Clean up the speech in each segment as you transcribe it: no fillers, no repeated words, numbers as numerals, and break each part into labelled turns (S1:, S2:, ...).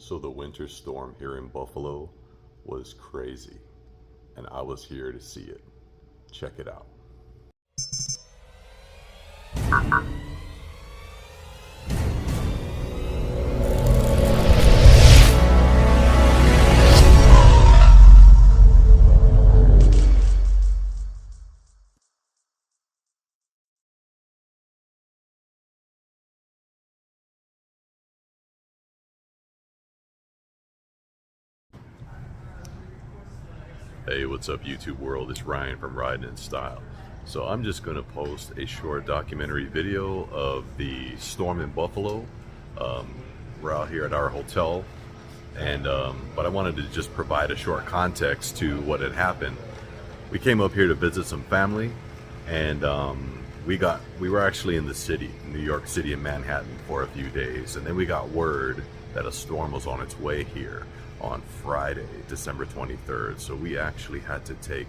S1: So the winter storm here in Buffalo was crazy, and I was here to see it. Check it out. Hey, what's up YouTube world? It's Ryan from Riding in Style. So I'm just going to post a short documentary video of the storm in Buffalo. We're out here at our hotel, and but I wanted to just provide a short context to what had happened. We came up here to visit some family, and we were actually in the city, New York City in Manhattan for a few days, and then we got word that a storm was on its way here on Friday, December 23rd. So we actually had to take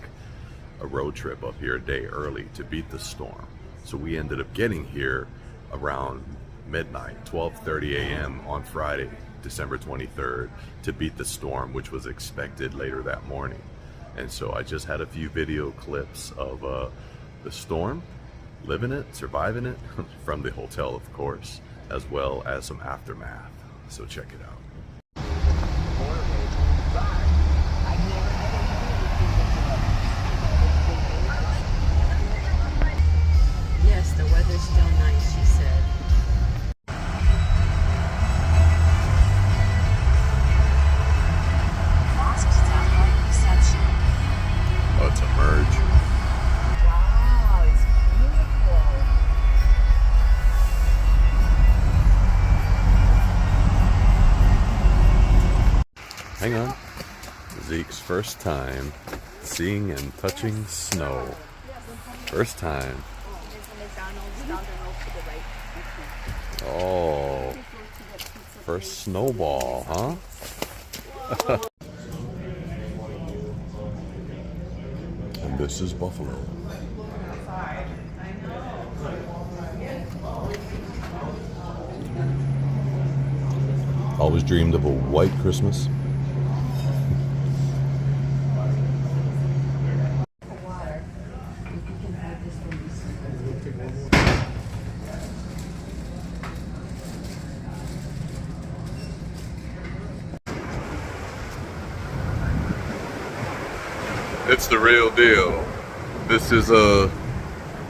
S1: a road trip up here a day early to beat the storm. So we ended up getting here around midnight, 12:30 a.m. on Friday, December 23rd, to beat the storm, which was expected later that morning. And so I just had a few video clips of the storm, living it, surviving it, from the hotel, of course, as well as some aftermath. So check it out.
S2: Yes, the weather's still nice, she said.
S1: Oh, it's a merge.
S2: Wow, it's beautiful.
S1: Hang on. Zeke's first time seeing and touching snow. First time. Oh, first snowball, huh? And this is Buffalo. Always dreamed of a white Christmas. It's the real deal. This is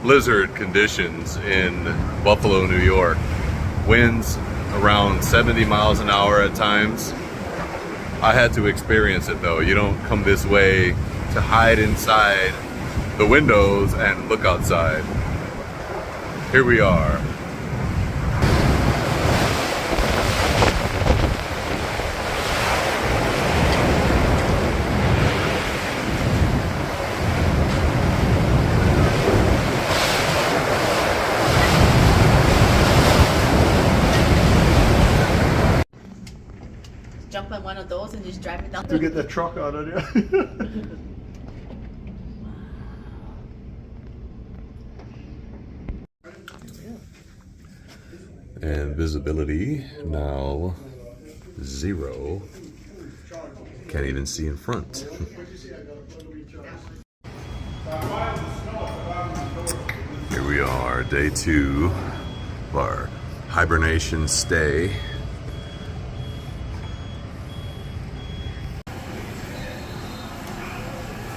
S1: blizzard conditions in Buffalo, New York. Winds around 70 miles an hour at times. I had to experience it though. You don't come this way to hide inside the windows and look outside. Here we are.
S2: Jump on one of those and just drive it down.
S3: To get the truck out of there.
S1: And visibility now 0. Can't even see in front. Here we are, day 2 of our hibernation stay.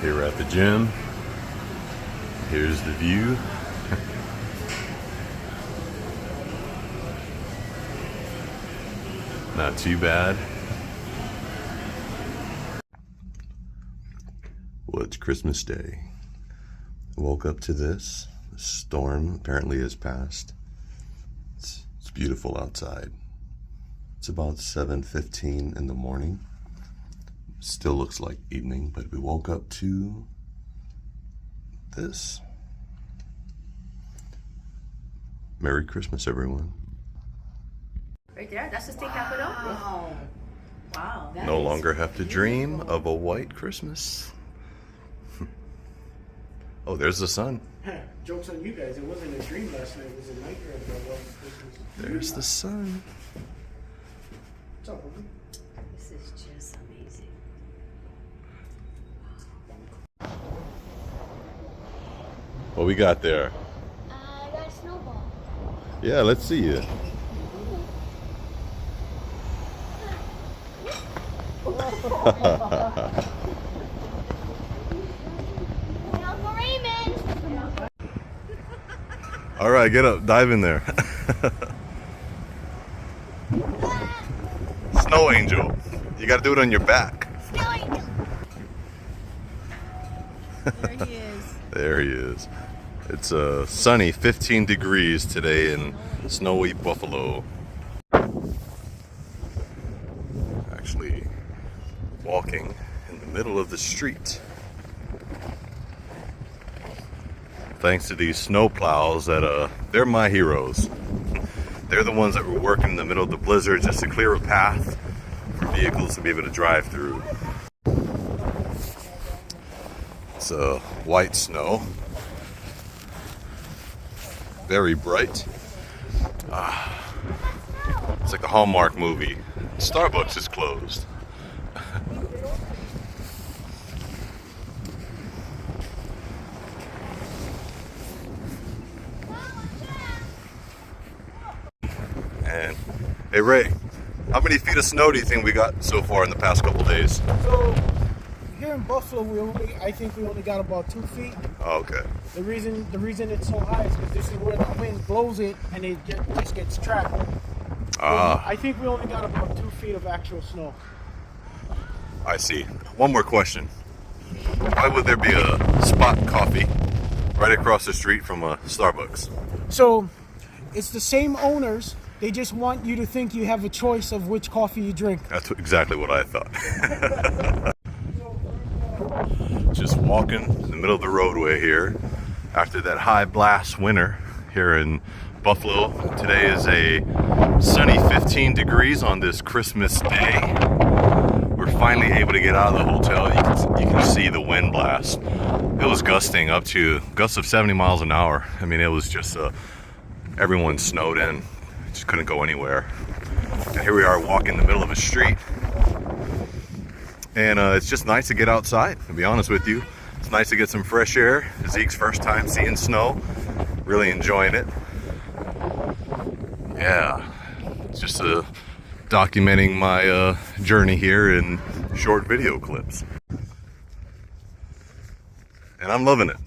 S1: Here we're at the gym. Here's the view. Not too bad. Well, it's Christmas Day. I woke up to this. The storm apparently has passed. It's beautiful outside. It's about 7:15 in the morning. Still looks like evening, but we woke up to this. Merry Christmas, everyone.
S2: Right there, that's the state capital? Wow. Wow.
S1: No longer have to dream of a white Christmas. Oh, there's the sun.
S3: Joke's on you guys. It wasn't a dream last night. It was a nightmare about Christmas.
S1: There's the sun.
S3: What's up, homie?
S2: This is just amazing.
S1: What we got there?
S4: I got a snowball.
S1: Yeah, let's see it.
S4: Uncle Raymond.
S1: All right, get up, dive in there. Snow angel. You got to do it on your back.
S4: Snow angel.
S2: There he is.
S1: There he is. It's sunny, 15 degrees today in snowy Buffalo. Actually walking in the middle of the street. Thanks to these snow plows that they're my heroes. They're the ones that were working in the middle of the blizzard just to clear a path for vehicles to be able to drive through. It's white snow. Very bright. It's like a Hallmark movie. Starbucks is closed. And hey Ray, how many feet of snow do you think we got so far in the past couple days?
S3: So here in Buffalo, I think we only got about 2 feet.
S1: Oh, okay.
S3: The reason it's so high is because this is where the wind blows it and it just gets trapped. I think we only got about 2 feet of actual snow.
S1: I see. One more question. Why would there be a Spot Coffee right across the street from a Starbucks?
S3: So it's the same owners. They just want you to think you have a choice of which coffee you drink.
S1: That's exactly what I thought. Just walking in the middle of the roadway here after that high blast winter here in Buffalo. Today is a sunny 15 degrees on this Christmas day. We're finally able to get out of the hotel. You can see the wind blast. It was gusting up to gusts of 70 miles an hour. I mean, it was just everyone snowed in. Just couldn't go anywhere. And here we are walking in the middle of a street. And it's just nice to get outside, to be honest with you. It's nice to get some fresh air. Zeke's first time seeing snow. Really enjoying it. Yeah, just documenting my journey here in short video clips. And I'm loving it.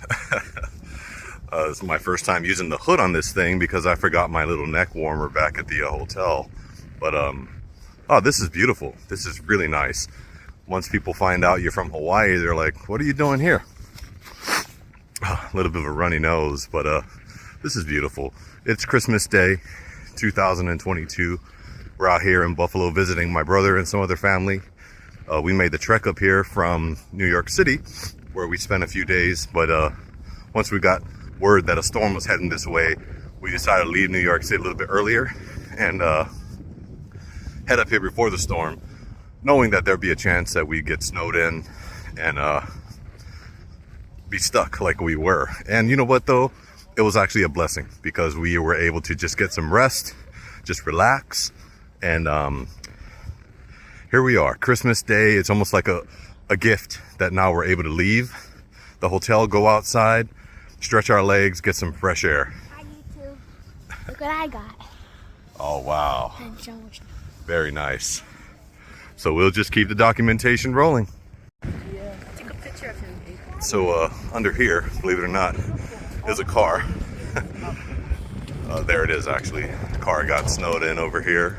S1: This is my first time using the hood on this thing because I forgot my little neck warmer back at the hotel. But, oh, this is beautiful. This is really nice. Once people find out you're from Hawaii, they're like, what are you doing here? A little bit of a runny nose, but this is beautiful. It's Christmas Day, 2022. We're out here in Buffalo visiting my brother and some other family. We made the trek up here from New York City, where we spent a few days, but once we got word that a storm was heading this way, we decided to leave New York City a little bit earlier and head up here before the storm, knowing that there'd be a chance that we'd get snowed in and be stuck like we were. And you know what though? It was actually a blessing because we were able to just get some rest, just relax, and here we are, Christmas Day. It's almost like a gift that now we're able to leave the hotel, go outside, stretch our legs, get some fresh air.
S4: Hi, YouTube. Look what I got.
S1: Oh, wow.
S4: And so much snow.
S1: Very nice. So we'll just keep the documentation rolling.
S2: Take a picture of him.
S1: So under here, believe it or not, is a car. There it is, actually. The car got snowed in over here,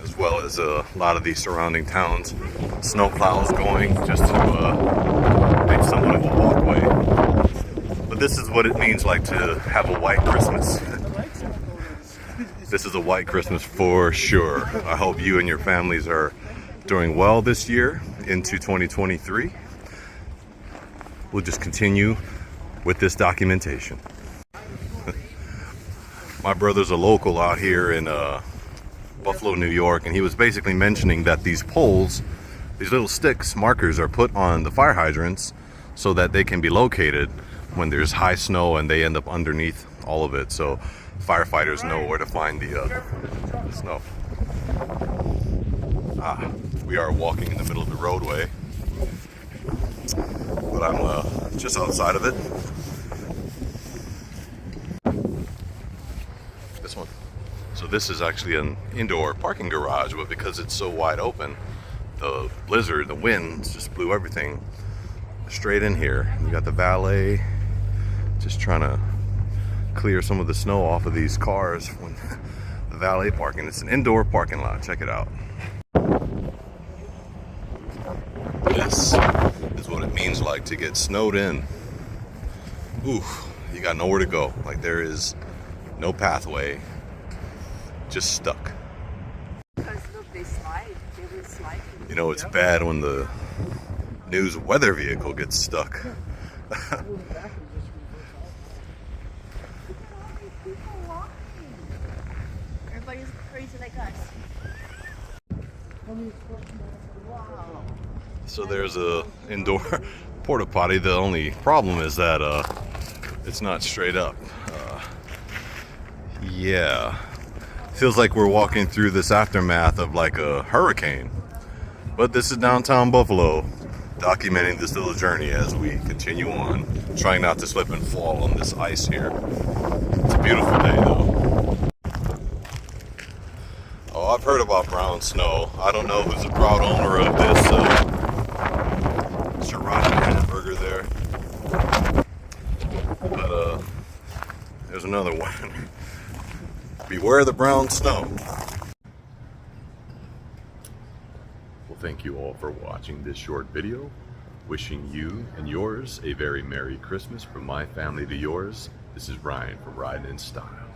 S1: as well as a lot of the surrounding towns. Snow plows going just to make somewhat of a walkway. But this is what it means like to have a white Christmas. This is a white Christmas for sure. I hope you and your families are doing well this year into 2023. We'll just continue with this documentation. My brother's a local out here in Buffalo, New York, and he was basically mentioning that these poles, these little sticks, markers, are put on the fire hydrants so that they can be located when there's high snow and they end up underneath all of it, so firefighters know where to find the snow. We are walking in the middle of the roadway, but I'm just outside of it. This one. So this is actually an indoor parking garage, but because it's so wide open, the blizzard, the winds just blew everything straight in here. You got the valet just trying to clear some of the snow off of these cars when the valet parking. It's an indoor parking lot. Check it out. This is what it means like to get snowed in. Ooh, you got nowhere to go. Like there is no pathway, just stuck.
S2: Because look, they slide. They will slide.
S1: You know, it's bad when the news weather vehicle gets stuck.
S2: Everybody's crazy like us. Wow.
S1: So there's a indoor porta potty. The only problem is that it's not straight up. Yeah, feels like we're walking through this aftermath of like a hurricane. But this is downtown Buffalo, documenting this little journey as we continue on, trying not to slip and fall on this ice here. It's a beautiful day though. Oh, I've heard about brown snow. I don't know who's the proud owner of this Churrasco hamburger there. But there's another one. Beware the brown snow. Well, thank you all for watching this short video. Wishing you and yours a very Merry Christmas from my family to yours. This is Ryan from Riding in Style.